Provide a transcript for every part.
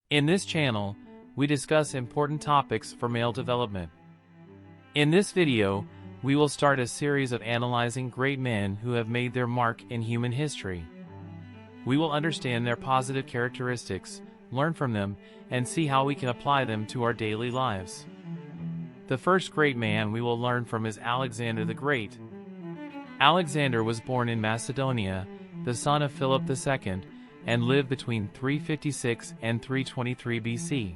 In this channel, we discuss important topics for male development. In this video, we will start a series of analyzing great men who have made their mark in human history. We will understand their positive characteristics, learn from them, and see how we can apply them to our daily lives. The first great man we will learn from is Alexander the Great. Alexander was born in Macedonia, the son of Philip II, and lived between 356 and 323 BC.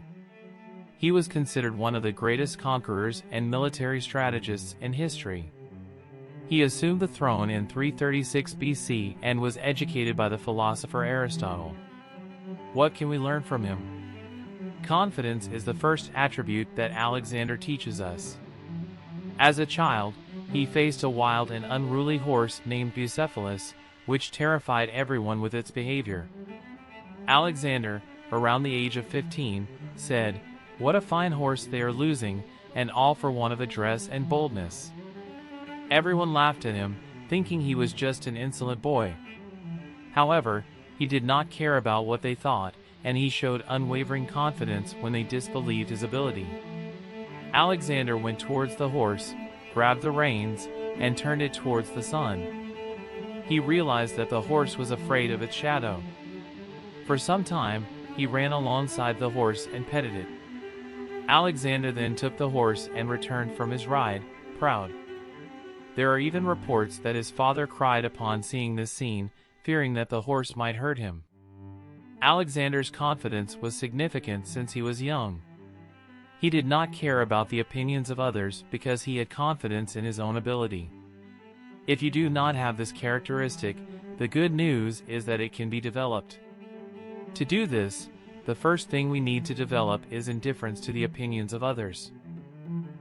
He was considered one of the greatest conquerors and military strategists in history. He assumed the throne in 336 BC and was educated by the philosopher Aristotle. What can we learn from him? Confidence is the first attribute that Alexander teaches us. As a child, he faced a wild and unruly horse named Bucephalus, which terrified everyone with its behavior. Alexander, around the age of 15, said, "What a fine horse they are losing, and all for want of address and boldness." Everyone laughed at him, thinking he was just an insolent boy. However, he did not care about what they thought, and he showed unwavering confidence when they disbelieved his ability. Alexander went towards the horse, grabbed the reins, and turned it towards the sun. He realized that the horse was afraid of its shadow. For some time, he ran alongside the horse and petted it. Alexander then took the horse and returned from his ride, proud. There are even reports that his father cried upon seeing this scene, fearing that the horse might hurt him. Alexander's confidence was significant since he was young. He did not care about the opinions of others because he had confidence in his own ability. If you do not have this characteristic, the good news is that it can be developed. To do this, the first thing we need to develop is indifference to the opinions of others.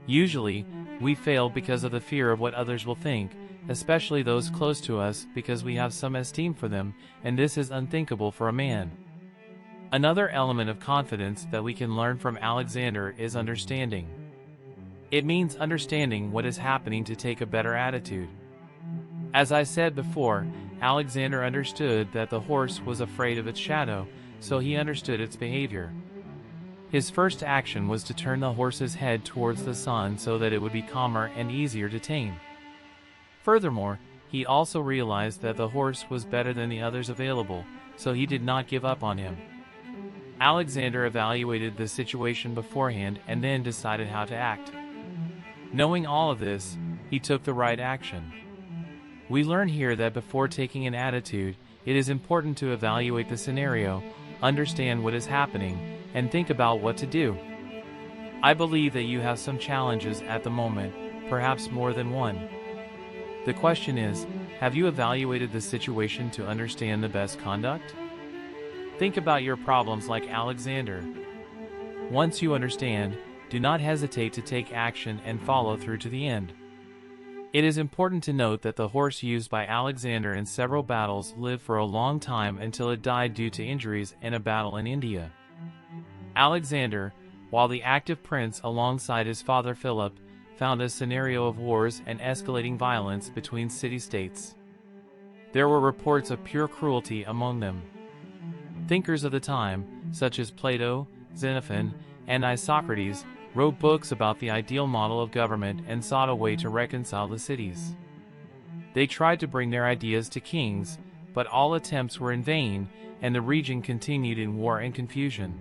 Usually, we fail because of the fear of what others will think, especially those close to us, because we have some esteem for them, and this is unthinkable for a man. Another element of confidence that we can learn from Alexander is understanding. It means understanding what is happening to take a better attitude. As I said before, Alexander understood that the horse was afraid of its shadow, so he understood its behavior. His first action was to turn the horse's head towards the sun so that it would be calmer and easier to tame. Furthermore, he also realized that the horse was better than the others available, so he did not give up on him. Alexander evaluated the situation beforehand and then decided how to act. Knowing all of this, he took the right action. We learn here that before taking an attitude, it is important to evaluate the scenario, understand what is happening, and think about what to do. I believe that you have some challenges at the moment, perhaps more than one. The question is, have you evaluated the situation to understand the best conduct? Think about your problems like Alexander. Once you understand, do not hesitate to take action and follow through to the end. It is important to note that the horse used by Alexander in several battles lived for a long time until it died due to injuries in a battle in India. Alexander, while the active prince alongside his father Philip, found a scenario of wars and escalating violence between city-states. There were reports of pure cruelty among them. Thinkers of the time, such as Plato, Xenophon, and Isocrates, wrote books about the ideal model of government and sought a way to reconcile the cities. They tried to bring their ideas to kings, but all attempts were in vain, and the region continued in war and confusion.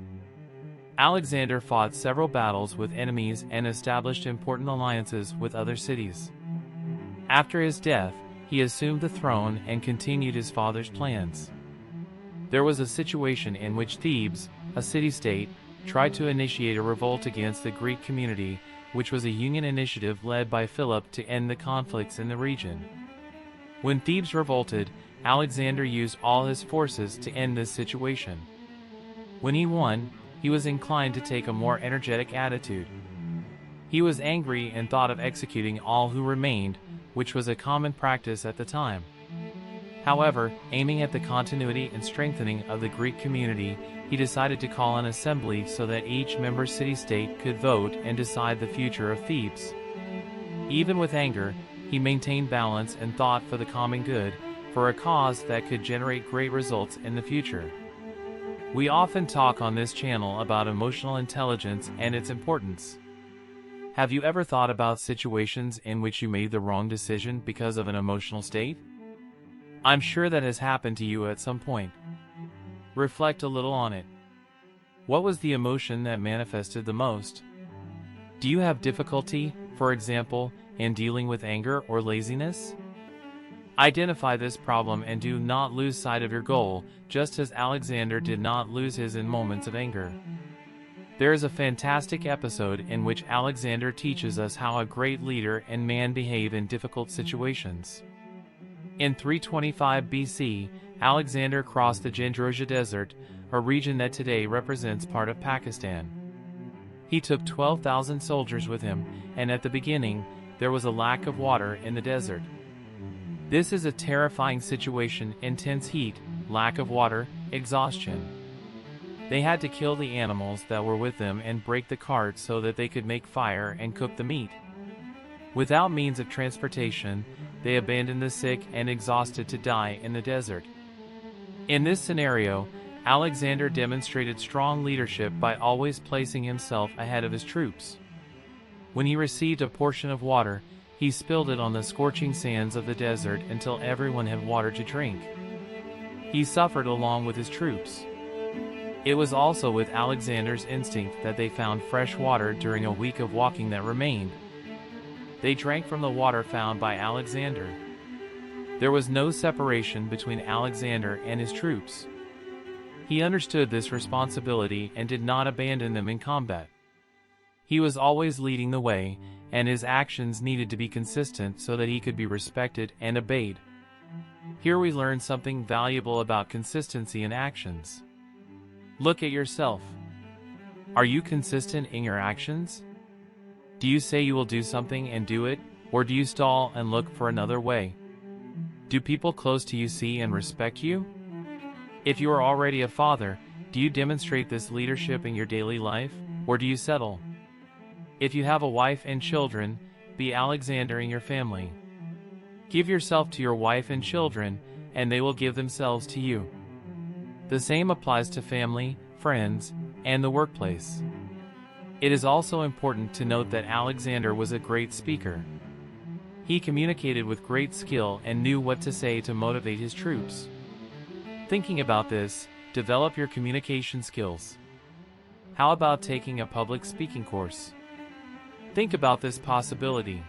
Alexander fought several battles with enemies and established important alliances with other cities. After his death, he assumed the throne and continued his father's plans. There was a situation in which Thebes, a city-state, tried to initiate a revolt against the Greek community, which was a union initiative led by Philip to end the conflicts in the region. When Thebes revolted, Alexander used all his forces to end this situation. When he won, he was inclined to take a more energetic attitude. He was angry and thought of executing all who remained, which was a common practice at the time. However, aiming at the continuity and strengthening of the Greek community, he decided to call an assembly so that each member city-state could vote and decide the future of Thebes. Even with anger, he maintained balance and thought for the common good, for a cause that could generate great results in the future. We often talk on this channel about emotional intelligence and its importance. Have you ever thought about situations in which you made the wrong decision because of an emotional state? I'm sure that has happened to you at some point. Reflect a little on it. What was the emotion that manifested the most? Do you have difficulty, for example, in dealing with anger or laziness? Identify this problem and do not lose sight of your goal, just as Alexander did not lose his in moments of anger. There is a fantastic episode in which Alexander teaches us how a great leader and man behave in difficult situations. In 325 BC, Alexander crossed the Jindroja Desert, a region that today represents part of Pakistan. He took 12,000 soldiers with him, and at the beginning, there was a lack of water in the desert. This is a terrifying situation: intense heat, lack of water, exhaustion. They had to kill the animals that were with them and break the carts so that they could make fire and cook the meat. Without means of transportation, they abandoned the sick and exhausted to die in the desert. In this scenario, Alexander demonstrated strong leadership by always placing himself ahead of his troops. When he received a portion of water, he spilled it on the scorching sands of the desert until everyone had water to drink. He suffered along with his troops. It was also with Alexander's instinct that they found fresh water during a week of walking that remained. They drank from the water found by Alexander. There was no separation between Alexander and his troops. He understood this responsibility and did not abandon them in combat. He was always leading the way, and his actions needed to be consistent so that he could be respected and obeyed. Here we learn something valuable about consistency in actions. Look at yourself. Are you consistent in your actions? Do you say you will do something and do it, or do you stall and look for another way? Do people close to you see and respect you? If you are already a father, do you demonstrate this leadership in your daily life, or do you settle? If you have a wife and children, be Alexander in your family. Give yourself to your wife and children, and they will give themselves to you. The same applies to family, friends, and the workplace. It is also important to note that Alexander was a great speaker. He communicated with great skill and knew what to say to motivate his troops. Thinking about this, develop your communication skills. How about taking a public speaking course? Think about this possibility.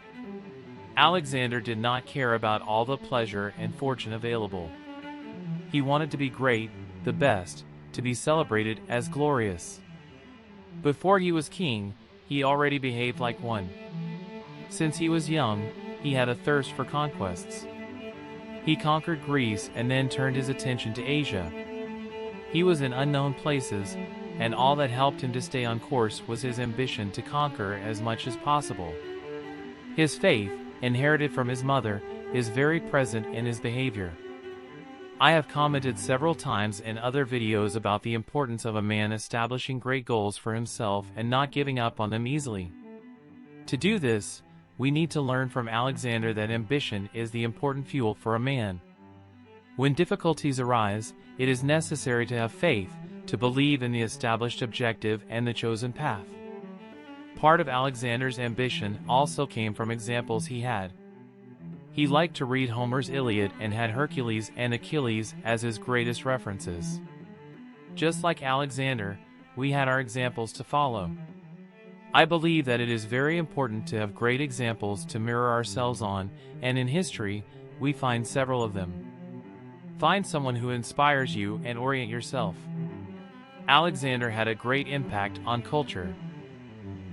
Alexander did not care about all the pleasure and fortune available. He wanted to be great, the best, to be celebrated as glorious. Before he was king, he already behaved like one. Since he was young, he had a thirst for conquests. He conquered Greece and then turned his attention to Asia. He was in unknown places, and all that helped him to stay on course was his ambition to conquer as much as possible. His faith, inherited from his mother, is very present in his behavior. I have commented several times in other videos about the importance of a man establishing great goals for himself and not giving up on them easily. To do this, we need to learn from Alexander that ambition is the important fuel for a man. When difficulties arise, it is necessary to have faith, to believe in the established objective and the chosen path. Part of Alexander's ambition also came from examples he had. He liked to read Homer's Iliad and had Hercules and Achilles as his greatest references. Just like Alexander, we had our examples to follow. I believe that it is very important to have great examples to mirror ourselves on, and in history, we find several of them. Find someone who inspires you and orient yourself. Alexander had a great impact on culture.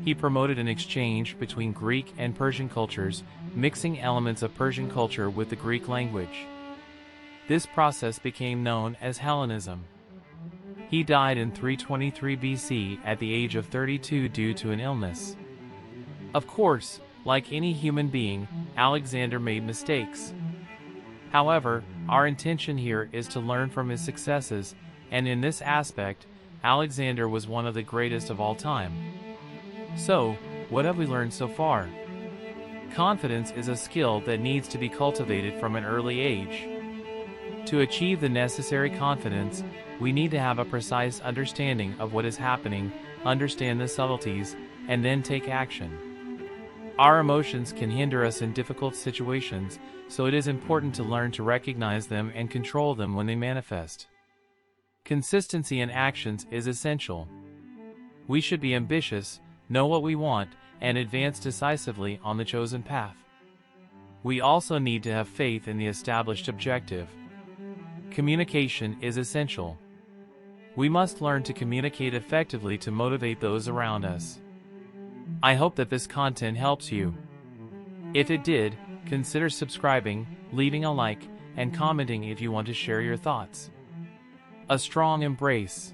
He promoted an exchange between Greek and Persian cultures, mixing elements of Persian culture with the Greek language. This process became known as Hellenism. He died in 323 BC at the age of 32 due to an illness. Of course, like any human being, Alexander made mistakes. However, our intention here is to learn from his successes, and in this aspect, Alexander was one of the greatest of all time. So, what have we learned so far? Confidence is a skill that needs to be cultivated from an early age. To achieve the necessary confidence, we need to have a precise understanding of what is happening, understand the subtleties, and then take action. Our emotions can hinder us in difficult situations, so it is important to learn to recognize them and control them when they manifest. Consistency in actions is essential. We should be ambitious, know what we want, and advance decisively on the chosen path. We also need to have faith in the established objective. Communication is essential. We must learn to communicate effectively to motivate those around us. I hope that this content helps you. If it did, consider subscribing, leaving a like, and commenting if you want to share your thoughts. A strong embrace.